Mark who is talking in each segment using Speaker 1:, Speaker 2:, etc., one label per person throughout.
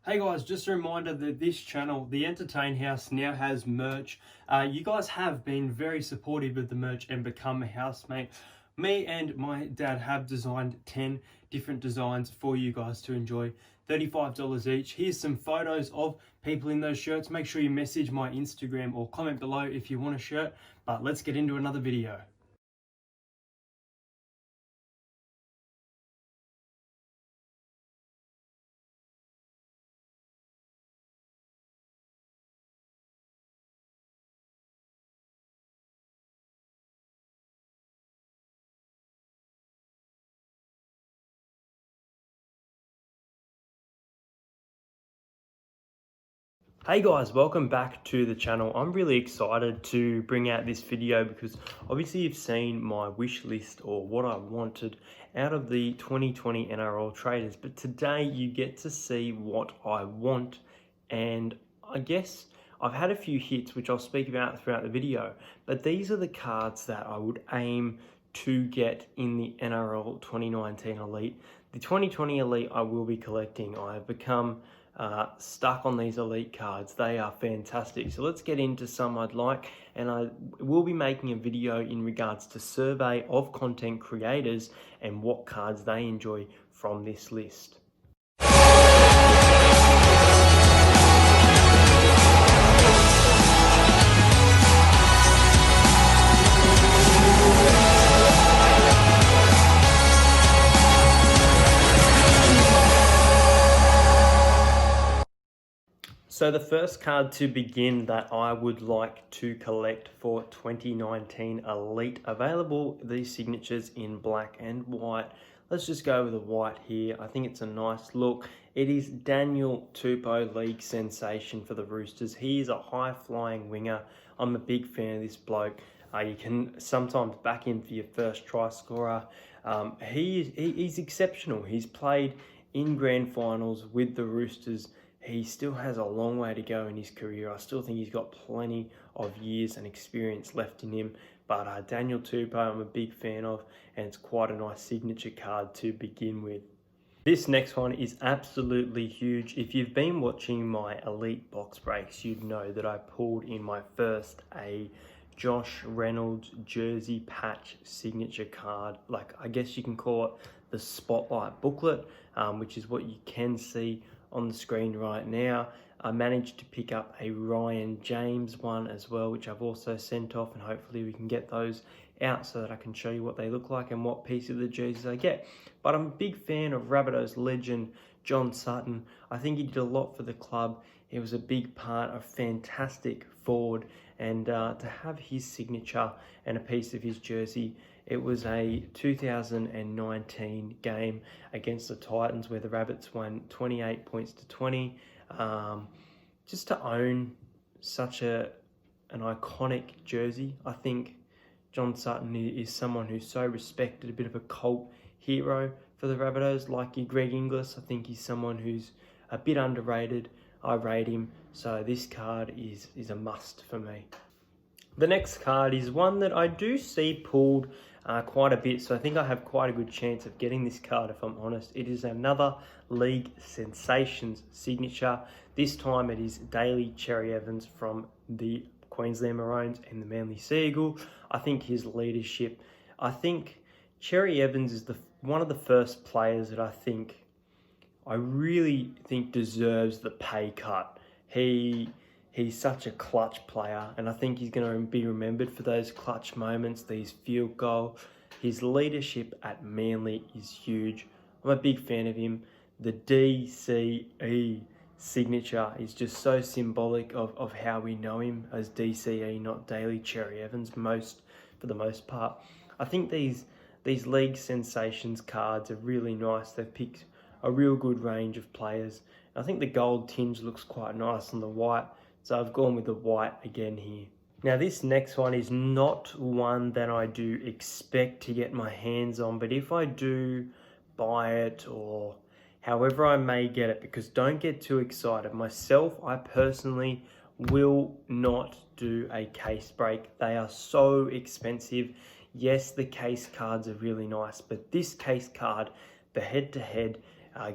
Speaker 1: Hey guys, just a reminder that this channel, The Entertain House, now has merch. You guys have been very supportive of the merch and become a housemate. Me and my dad have designed 10 different designs for you guys to enjoy. $35 each. Here's some photos of people in those shirts. Make sure you message my Instagram or comment below if you want a shirt. But let's get into another video. Hey guys, welcome back to the channel. I'm really excited to bring out this video because obviously you've seen my wish list or what I wanted out of the 2020 NRL traders, but today you get to see what I want. And I guess I've had a few hits which I'll speak about throughout the video, but these are the cards that I would aim to get in the NRL 2019 Elite. The 2020 Elite I will be collecting. I have become stuck on these elite cards. They are fantastic. So let's get into some I'd like, and I will be making a video in regards to survey of content creators and what cards they enjoy from this list. So the first card to begin that I would like to collect for 2019 Elite, available these signatures in black and white. Let's just go with the white here. I think it's a nice look. It is Daniel Tupou, league sensation for the Roosters. He is a high-flying winger. I'm a big fan of this bloke. You can sometimes back him for your first try scorer. He's exceptional. He's played in grand finals with the Roosters. He still has a long way to go in his career. I still think he's got plenty of years and experience left in him. But Daniel Tupou, I'm a big fan of, and it's quite a nice signature card to begin with. This next one is absolutely huge. If you've been watching my Elite box breaks, you'd know that I pulled in my first a Josh Reynolds jersey patch signature card. Like, I guess you can call it the Spotlight booklet, which is what you can see on the screen right now. I managed to pick up a Ryan James one as well, which I've also sent off, and hopefully we can get those out so that I can show you what they look like and what piece of the jerseys I get. But I'm a big fan of Rabbitohs legend John Sutton. I think he did a lot for the club. He was a big part, a fantastic forward, and to have his signature and a piece of his jersey. It was a 2019 game against the Titans where the Rabbits won 28 points to 20. Just to own such an iconic jersey, I think John Sutton is someone who's so respected, a bit of a cult hero for the Rabbitohs. Like your Greg Inglis, I think he's someone who's a bit underrated. I rate him, so this card is a must for me. The next card is one that I do see pulled quite a bit, so I think I have quite a good chance of getting this card if I'm honest. It is another League Sensations signature. This time it is Daly Cherry Evans from the Queensland Maroons and the Manly Sea Eagle. I think his leadership, I think Cherry Evans is one of the first players that I really think deserves the pay cut. He's such a clutch player, and I think he's going to be remembered for those clutch moments, these field goals. His leadership at Manly is huge. I'm a big fan of him. The DCE signature is just so symbolic of how we know him as DCE, not Daly Cherry Evans, for the most part. I think these League Sensations cards are really nice. They've picked a real good range of players. I think the gold tinge looks quite nice on the white, so I've gone with the white again here. Now this next one is not one that I do expect to get my hands on, but if I do buy it or however I may get it, because don't get too excited. Myself, I personally will not do a case break. They are so expensive. Yes, the case cards are really nice, but this case card, the head-to-head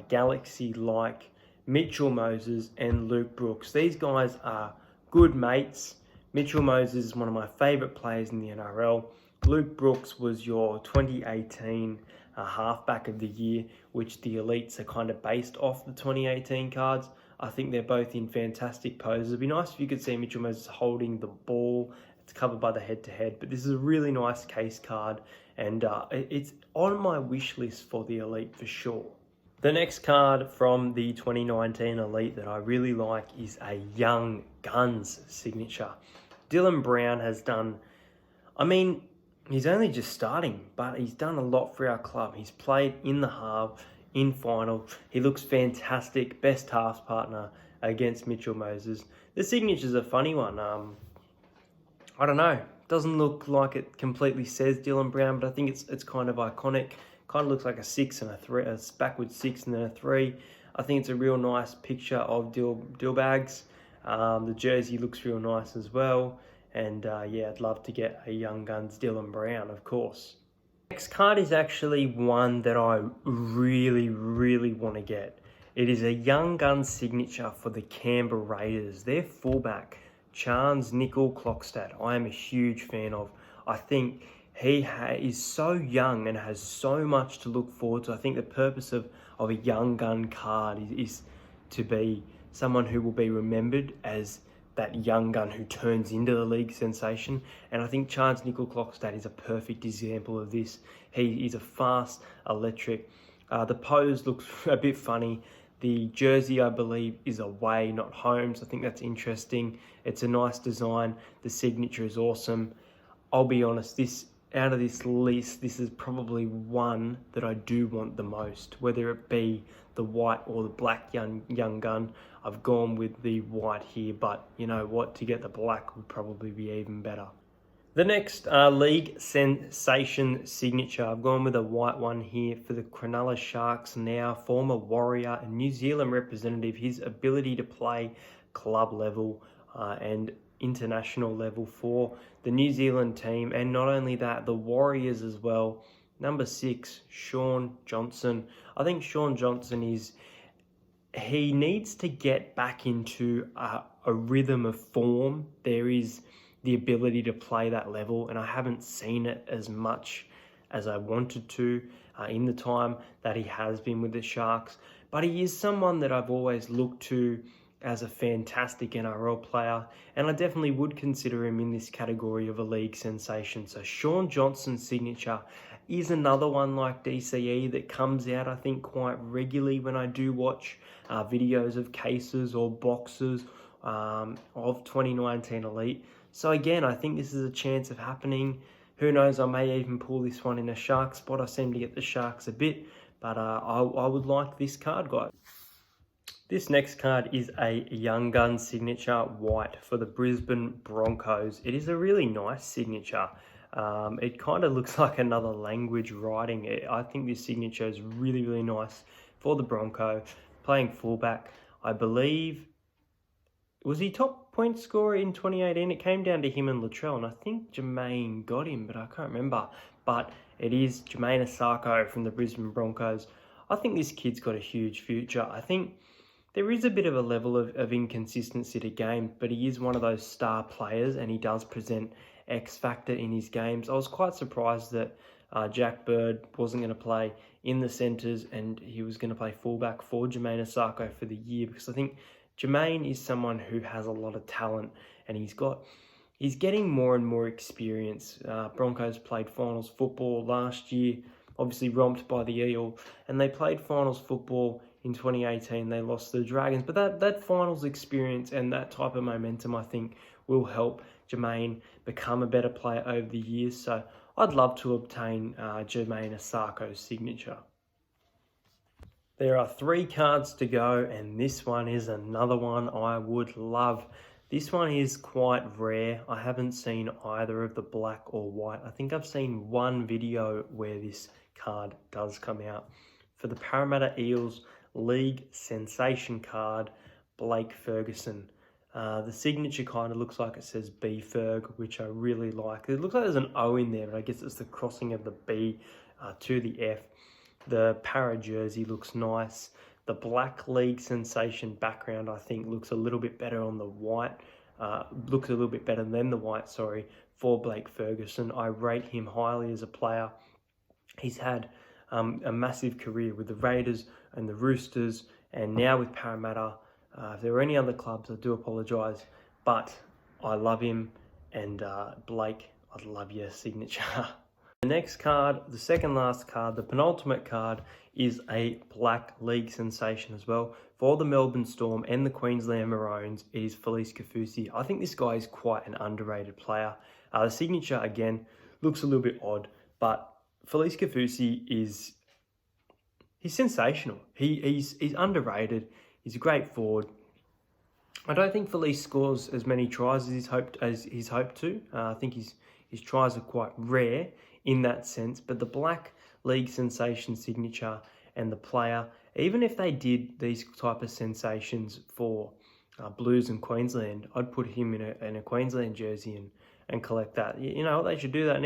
Speaker 1: Galaxy-like Mitchell Moses and Luke Brooks. These guys are good mates. Mitchell Moses is one of my favourite players in the NRL. Luke Brooks was your 2018 halfback of the year, which the elites are kind of based off the 2018 cards. I think they're both in fantastic poses. It'd be nice if you could see Mitchell Moses holding the ball. It's covered by the head-to-head, but this is a really nice case card, and it's on my wish list for the elite for sure. The next card from the 2019 elite that I really like is a Young Guns signature. Dylan Brown has done, he's only just starting, but he's done a lot for our club. He's played in the half, in final. He looks fantastic. Best halves partner against Mitchell Moses. The signature's a funny one. I don't know. Doesn't look like it completely says Dylan Brown, but I think it's kind of iconic. Kind of looks like a 6 and a 3, a backwards 6 and then a 3. I think it's a real nice picture of Dillbags. The jersey looks real nice as well. And yeah, I'd love to get a Young Guns Dylan Brown, of course. Next card is actually one that I really, really want to get. It is a Young Guns signature for the Canberra Raiders. Their fullback, Charnze Nicoll-Klokstad, I am a huge fan of. I think he is so young and has so much to look forward to. I think the purpose of a Young Gun card is to be someone who will be remembered as that young gun who turns into the league sensation. And I think Charnze Nicoll-Klokstad is a perfect example of this. He is a fast, electric. The pose looks a bit funny. The jersey, I believe, is away, not home. So I think that's interesting. It's a nice design. The signature is awesome. I'll be honest, out of this list, this is probably one that I do want the most, whether it be the white or the black young gun. I've gone with the white here, but you know what, to get the black would probably be even better. The next league sensation signature, I've gone with a white one here for the Cronulla Sharks now, former Warrior and New Zealand representative. His ability to play club level and international level for the New Zealand team, and not only that, the Warriors as well. Number 6, Shaun Johnson. I think Shaun Johnson he needs to get back into a rhythm of form. There is the ability to play that level, and I haven't seen it as much as I wanted to in the time that he has been with the Sharks. But he is someone that I've always looked to as a fantastic NRL player, and I definitely would consider him in this category of a league sensation. So Shaun Johnson's signature is another one like DCE that comes out, I think, quite regularly when I do watch videos of cases or boxes of 2019 Elite. So again, I think this is a chance of happening. Who knows, I may even pull this one in a Shark spot. I seem to get the Sharks a bit, but I would like this card, guys. This next card is a Young Gun signature white for the Brisbane Broncos. It is a really nice signature. It kind of looks like another language writing. I think this signature is really, really nice for the Bronco. Playing fullback, I believe, was he top point scorer in 2018? It came down to him and Latrell, and I think Jermaine got him, but I can't remember. But it is Jermaine Asaro from the Brisbane Broncos. I think this kid's got a huge future. I think there is a bit of a level of inconsistency to game, but he is one of those star players and he does present X factor in his games. I was quite surprised that Jack Bird wasn't going to play in the centres and he was going to play fullback for Jermaine Asaro for the year, because I think Jermaine is someone who has a lot of talent and he's getting more and more experience. Broncos played finals football last year, obviously romped by the Eel, and they played finals football in 2018. They lost to the Dragons, but that finals experience and that type of momentum, I think, will help Jermaine become a better player over the years. So I'd love to obtain Jermaine Asaro's signature. There are 3 cards to go, and this one is another one I would love. This one is quite rare. I haven't seen either of the black or white. I think I've seen one video where this card does come out. For the Parramatta Eels League Sensation card, Blake Ferguson. The signature kind of looks like it says B Ferg, which I really like. It looks like there's an O in there, but I guess it's the crossing of the B to the F. The Para jersey looks nice. The Black League sensation background, I think, looks a little bit better on the white. Looks a little bit better than the white, sorry, for Blake Ferguson. I rate him highly as a player. He's had a massive career with the Raiders and the Roosters, and now with Parramatta. If there were any other clubs, I do apologise, but I love him, and Blake, I'd love your signature. The next card, the second last card, the penultimate card, is a Black League sensation as well. For the Melbourne Storm and the Queensland Maroons, it is Felise Kaufusi. I think this guy is quite an underrated player. The signature, again, looks a little bit odd, but Felise Kaufusi he's sensational. He's underrated. He's a great forward. I don't think Felise scores as many tries as he's hoped to. I think his tries are quite rare in that sense. But the Black League sensation signature and the player, even if they did these type of sensations for Blues and Queensland, I'd put him in a Queensland jersey and collect that. You know, they should do that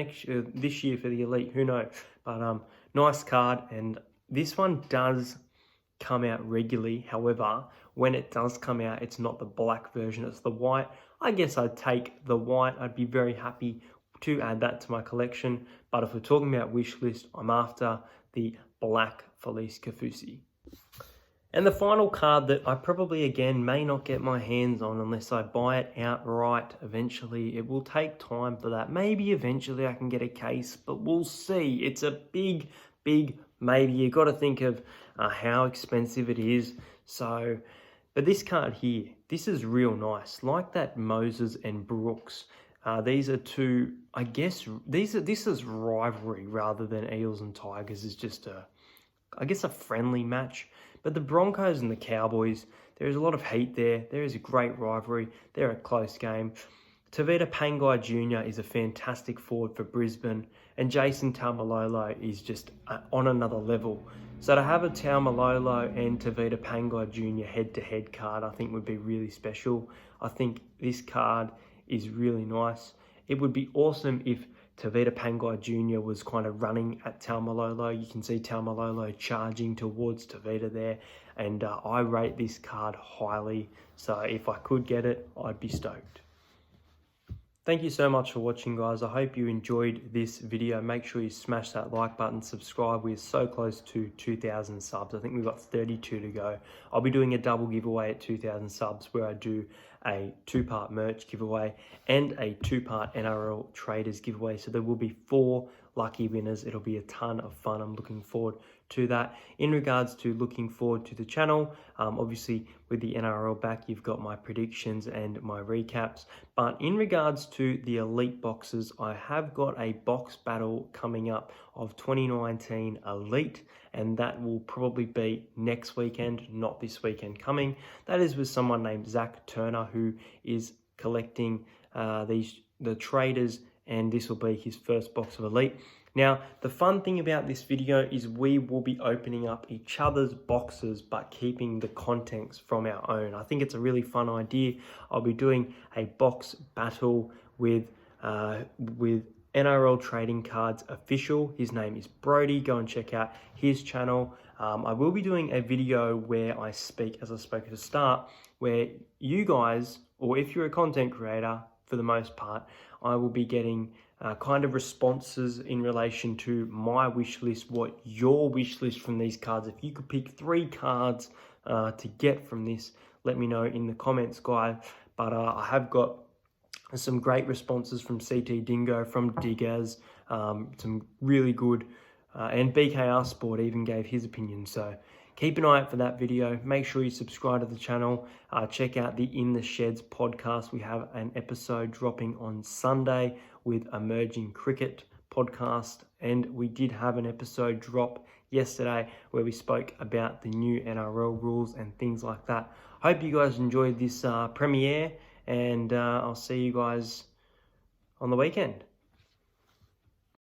Speaker 1: this year for the elite. Who knows? But nice card, and this one does come out regularly. However, when it does come out, it's not the black version, it's the white. I guess I'd take the white. I'd be very happy to add that to my collection. But if we're talking about wish list, I'm after the black Felise Kaufusi. And the final card that I probably, again, may not get my hands on unless I buy it outright eventually. It will take time for that. Maybe eventually I can get a case, but we'll see. It's a big maybe. You've got to think of how expensive it is. So, but this card here, this is real nice. Like that Moses and Brooks. These are two, I guess, this is rivalry rather than Eels and Tigers. It's just a friendly match. But the Broncos and the Cowboys, there is a lot of heat there. There is a great rivalry. They're a close game. Tavita Pangai Jr. is a fantastic forward for Brisbane, and Jason Taumalolo is just on another level. So to have a Taumalolo and Tavita Pangai Jr. head-to-head card, I think would be really special. I think this card is really nice. It would be awesome if Tavita Pangai Jr. was kind of running at Taumalolo. You can see Taumalolo charging towards Tavita there, and I rate this card highly. So if I could get it, I'd be stoked. Thank you so much for watching, guys. I hope you enjoyed this video. Make sure you smash that like button, subscribe. We're so close to 2,000 subs. I think we've got 32 to go. I'll be doing a double giveaway at 2,000 subs where I do a 2-part merch giveaway and a 2-part NRL traders giveaway. So there will be 4 lucky winners. It'll be a ton of fun. I'm looking forward to that. In regards to looking forward to the channel, obviously with the NRL back, you've got my predictions and my recaps. But in regards to the elite boxes, I have got a box battle coming up of 2019 elite, and that will probably be next weekend, not this weekend coming. That is with someone named Zach Turner, who is collecting the traders, and this will be his first box of elite. Now, the fun thing about this video is we will be opening up each other's boxes, but keeping the contents from our own. I think it's a really fun idea. I'll be doing a box battle with NRL Trading Cards Official. His name is Brody. Go and check out his channel. I will be doing a video where I speak, as I spoke at the start, where you guys, or if you're a content creator, for the most part, I will be getting kind of responses in relation to my wish list, what your wish list from these cards. If you could pick 3 cards to get from this, let me know in the comments, guys. But I have got some great responses from CT Dingo, from Diggers, some really good, and BKR Sport even gave his opinion. So keep an eye out for that video. Make sure you subscribe to the channel. Check out the In the Sheds podcast. We have an episode dropping on Sunday with Emerging Cricket podcast. And we did have an episode drop yesterday where we spoke about the new NRL rules and things like that. Hope you guys enjoyed this premiere, and I'll see you guys on the weekend.